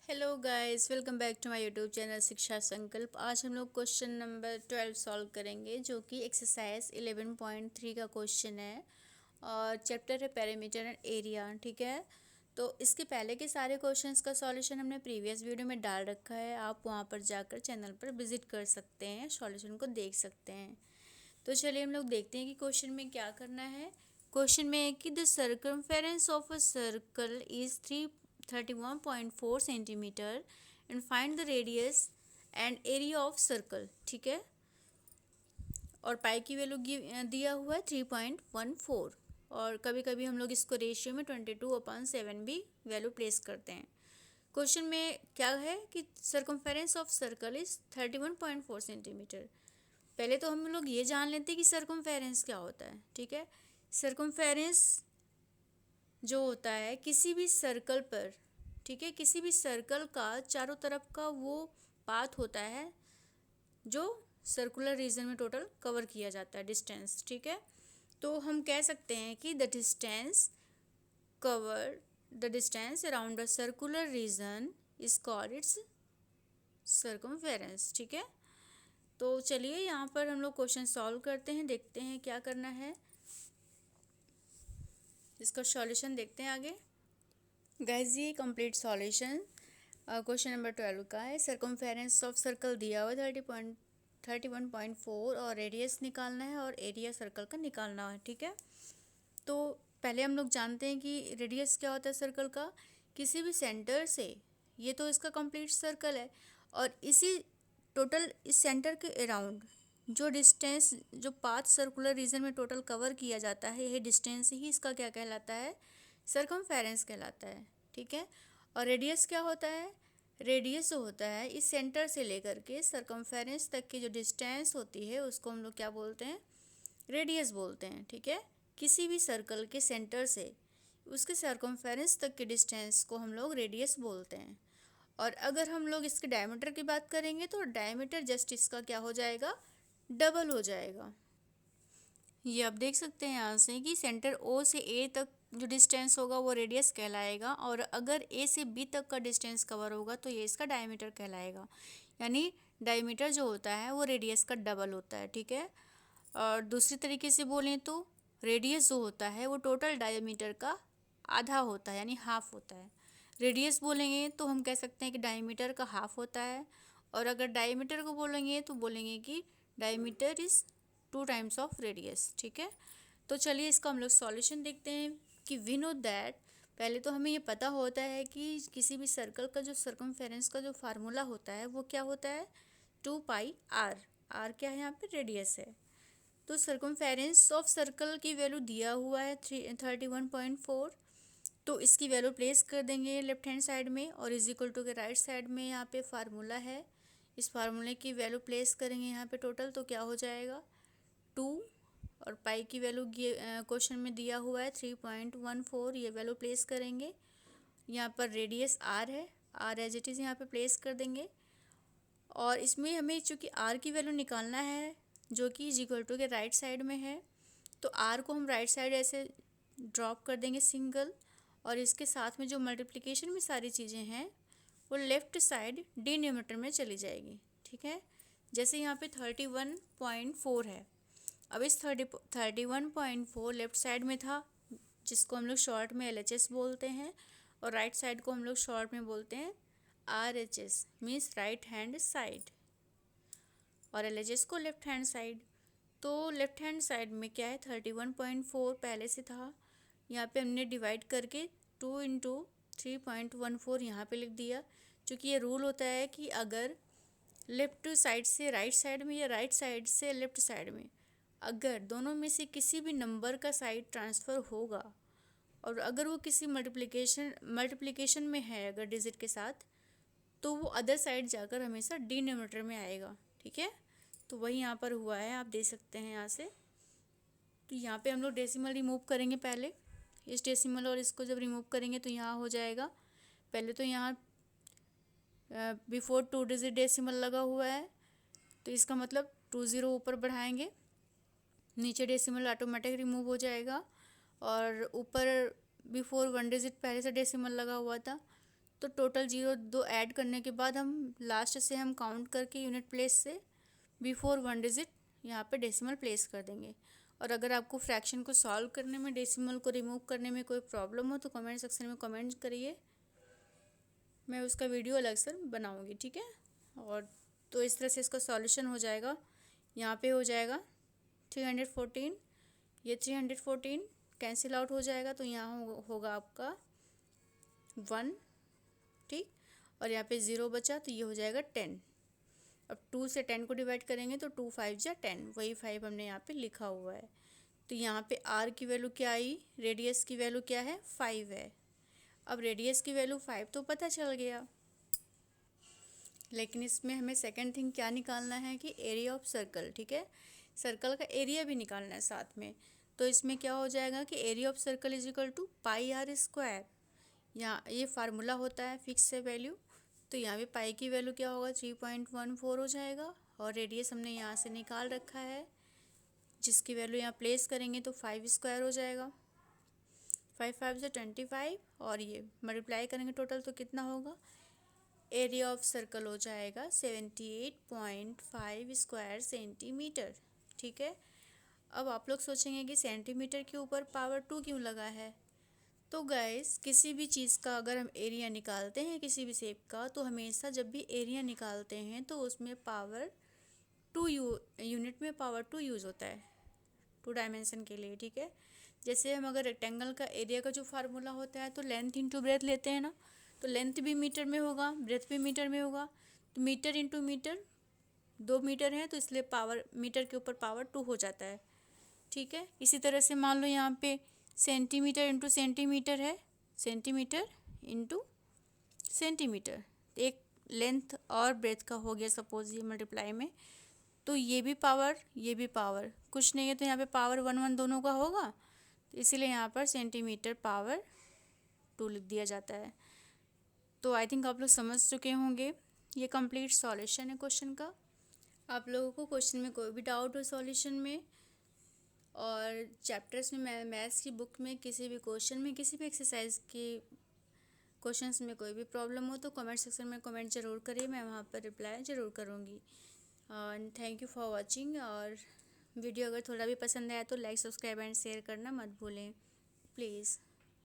Hello guys, welcome back to my YouTube channel Shiksha Sankalp. आज हम लोग क्वेश्चन नंबर 12 सॉल्व करेंगे, जो कि एक्सरसाइज 11.3 का क्वेश्चन है और चैप्टर है पेरीमीटर एंड एरिया। ठीक है, तो इसके पहले के सारे क्वेश्चंस का सॉल्यूशन हमने प्रीवियस वीडियो में डाल रखा है। आप वहां पर जाकर चैनल पर विजिट कर सकते हैं, सॉल्यूशन को देख सकते हैं। तो चलिए हम लोग देखते हैं कि क्वेश्चन में क्या करना है। क्वेश्चन में है कि the circumference of a circle is 331.4 centimetre and find the radius and area of circle. ठीक है, और पाई की वैल्यू दिया हुआ है 3.14, और कभी कभी हम लोग इसको रेशियो में 22/7 भी वैल्यू प्लेस करते हैं। क्वेश्चन में क्या है कि circumference of circle is 31.4 centimetre. पहले तो हम लोग ये जान लेते हैं कि सर्कमफेरेंस क्या होता है। ठीक है, सर्कमफेरेंस जो होता है किसी भी सर्कल पर, ठीक है, किसी भी सर्कल का चारों तरफ का वो पाथ होता है जो सर्कुलर रीजन में टोटल कवर किया जाता है, डिस्टेंस। ठीक है, तो हम कह सकते हैं कि the distance around a circular region is called its circumference. ठीक है, तो चलिए यहाँ पर हम लोग क्वेश्चन सॉल्व करते हैं, देखते हैं क्या करना है। इसका सॉल्यूशन देखते हैं आगे। गाइस, ये कंप्लीट सॉल्यूशन क्वेश्चन नंबर 12 का है। सर्कमफेरेंस ऑफ सर्कल दिया हुआ 31.4 और रेडियस निकालना है और एरिया सर्कल का निकालना है। ठीक है, तो पहले हम लोग जानते हैं कि रेडियस क्या होता है सर्कल का। किसी भी सेंटर से, ये तो इसका कंप्लीट सर्कल है, और इसी टोटल इस सेंटर के अराउंड जो डिस्टेंस, जो पाथ सर्कुलर रीजन में टोटल कवर किया जाता है, ये डिस्टेंस ही इसका क्या कहलाता है, सर्कमफेरेंस कहलाता है। ठीक है, और रेडियस क्या होता है, रेडियस होता है इस सेंटर से लेकर के सर्कमफेरेंस तक की जो डिस्टेंस होती है उसको हम लोग क्या बोलते हैं, रेडियस बोलते हैं। ठीक है, किसी भी सर्कल के सेंटर से उसके सर्कमफेरेंस तक के डिस्टेंस को हम लोग रेडियस बोलते हैं। और अगर हम लोग इसके डायमीटर की बात करेंगे तो डायमीटर जस्ट इसका क्या हो जाएगा, डबल हो जाएगा। ये आप देख सकते हैं यहाँ से कि सेंटर ओ से ए तक जो डिस्टेंस होगा वो रेडियस कहलाएगा, और अगर ए से बी तक का डिस्टेंस कवर होगा तो ये इसका डायमीटर कहलाएगा। यानी डायमीटर जो होता है वो रेडियस का डबल होता है। ठीक है, और दूसरी तरीके से बोलें तो रेडियस जो होता है वो टोटल डायमीटर का आधा होता है, यानी हाफ होता है। रेडियस बोलेंगे तो हम कह सकते हैं कि डायमीटर का हाफ होता है, और अगर डायमीटर को बोलेंगे तो बोलेंगे कि diameter is 2 times of radius. ठीक है, तो चलिए इसका हम लोग सॉल्यूशन देखते हैं कि वी नो दैट। पहले तो हमें ये पता होता है कि किसी भी सर्कल का जो सर्कमफेरेंस का जो फार्मूला होता है वो क्या होता है, 2πr। आर क्या है, यहाँ पे रेडियस है। तो सर्कमफेरेंस ऑफ सर्कल की वैल्यू दिया हुआ है 31.4, तो इसकी वैल्यू प्लेस कर देंगे लेफ्ट हैंड साइड में, और इज इक्वल टू के राइट साइड में यहाँ पे फार्मूला है, इस फार्मूले की वैल्यू प्लेस करेंगे यहाँ पे टोटल, तो क्या हो जाएगा 2, और पाई की वैल्यू क्वेश्चन में दिया हुआ है 3.14, ये वैल्यू प्लेस करेंगे। यहाँ पर रेडियस आर है, आर एज इट इज़ यहाँ पे प्लेस कर देंगे, और इसमें हमें चूँकि आर की वैल्यू निकालना है जो कि इज इक्वल टू के राइट साइड में है, तो आर को हम राइट साइड ऐसे ड्रॉप कर देंगे सिंगल, और इसके साथ में जो मल्टीप्लिकेशन में सारी चीज़ें हैं वो लेफ़्ट साइड डिनोमिनेटर में चली जाएगी। ठीक है, जैसे यहाँ पे 31.4 है, अब इस 31.4 लेफ्ट साइड में था, जिसको हम लोग शॉर्ट में LHS बोलते हैं, और राइट साइड को हम लोग शॉर्ट में बोलते हैं RHS, means right hand side, और LHS को लेफ्ट हैंड साइड। तो लेफ्ट हैंड साइड में क्या है, 31.4 पहले से था, यहाँ पे हमने डिवाइड करके 2 इंटू 3.14 यहाँ पे लिख दिया। क्योंकि ये रूल होता है कि अगर लेफ़्ट साइड से राइट साइड में या राइट साइड से लेफ़्ट साइड में अगर दोनों में से किसी भी नंबर का साइड ट्रांसफ़र होगा, और अगर वो किसी मल्टीप्लिकेशन में है अगर डिजिट के साथ, तो वो अदर साइड जाकर हमेशा डिनोमिनेटर में आएगा। ठीक है, तो वही यहाँ पर हुआ है, आप देख सकते हैं यहाँ से। तो यहाँ पे हम लोग डेसिमल रिमूव करेंगे पहले, इस डेसिमल और इसको जब रिमूव करेंगे तो यहाँ हो जाएगा, पहले तो यहाँ बिफोर 2 डिजिट डेसिमल लगा हुआ है, तो इसका मतलब 2 0 ऊपर बढ़ाएंगे, नीचे डेसिमल ऑटोमेटिक रिमूव हो जाएगा, और ऊपर बिफोर 1 डिजिट पहले से डेसिमल लगा हुआ था, तो टोटल जीरो दो ऐड करने के बाद हम लास्ट से हम काउंट करके यूनिट प्लेस से बिफोर 1 डिजिट यहाँ पे डेसिमल प्लेस कर देंगे। और अगर आपको फ्रैक्शन को सॉल्व करने में, डेसिमल को रिमूव करने में कोई प्रॉब्लम हो तो कमेंट सेक्शन में कमेंट करिए, मैं उसका वीडियो अलग से बनाऊंगी, ठीक है। और तो इस तरह से इसका सॉल्यूशन हो जाएगा। यहाँ पे हो जाएगा 314, ये 314 कैंसिल आउट हो जाएगा, तो यहाँ होगा आपका 1, ठीक। और यहाँ पे 0 बचा तो ये हो जाएगा 10। अब 2 से 10 को डिवाइड करेंगे तो 2 5 जा 10, वही 5 हमने यहाँ पे लिखा हुआ है। तो यहाँ पे r की वैल्यू क्या आई, रेडियस की वैल्यू क्या है, 5 है। अब रेडियस की वैल्यू 5 तो पता चल गया, लेकिन इसमें हमें सेकंड थिंग क्या निकालना है कि एरिया ऑफ सर्कल, ठीक है। सर्कल का एरिया भी निकालना है साथ में। तो इसमें क्या हो जाएगा कि area of circle is equal to pi R square. यहाँ ये फार्मूला होता है फिक्स से वैल्यू, तो यहाँ पे पाई की वैल्यू क्या होगा 3.14 हो जाएगा। और रेडियस हमने यहाँ से निकाल रखा है, जिसकी वैल्यू यहाँ प्लेस करेंगे तो 5 स्क्वायर हो जाएगा। 5 5 से 25 और ये मल्टीप्लाई करेंगे टोटल तो कितना होगा, एरिया ऑफ सर्कल हो जाएगा 78.5 स्क्वायर सेंटीमीटर, ठीक है। अब आप लोग सोचेंगे कि सेंटीमीटर के ऊपर पावर 2 क्यों लगा है। तो गाइस किसी भी चीज़ का अगर हम एरिया निकालते हैं किसी भी शेप का, तो हमेशा जब भी एरिया निकालते हैं तो उसमें पावर 2 यूनिट में पावर 2 यूज़ होता है 2 डायमेंशन के लिए, ठीक है। जैसे हम अगर रेक्टेंगल का एरिया का जो फार्मूला होता है तो लेंथ इंटू ब्रेथ लेते हैं ना, तो लेंथ भी मीटर में होगा, ब्रेथ भी मीटर में होगा, तो मीटर इंटू मीटर 2 मीटर है तो इसलिए पावर मीटर के ऊपर पावर 2 हो जाता है, ठीक है। इसी तरह से मान लो यहाँ पे सेंटीमीटर इंटू सेंटीमीटर है, सेंटीमीटर इंटू सेंटीमीटर, एक लेंथ और ब्रेथ का हो गया सपोज ये मल्टीप्लाई में, तो ये भी पावर ये भी पावर, कुछ नहीं है तो यहाँ पे पावर 1 1 दोनों का होगा, तो इसीलिए यहाँ पर सेंटीमीटर पावर 2 लिख दिया जाता है। तो आई थिंक आप लोग समझ चुके होंगे, ये कंप्लीट सॉल्यूशन है क्वेश्चन का। आप लोगों को क्वेश्चन में कोई भी डाउट हो सॉल्यूशन में, और चैप्टर्स में मैथ्स की बुक में किसी भी क्वेश्चन में, किसी भी एक्सरसाइज के क्वेश्चंस में कोई भी प्रॉब्लम हो तो कमेंट सेक्शन में कमेंट ज़रूर करिए, मैं वहाँ पर रिप्लाई ज़रूर करूँगी। And thank you for watching. और वीडियो अगर थोड़ा भी पसंद आया तो लाइक, सब्सक्राइब एंड शेयर करना मत भूलें प्लीज़।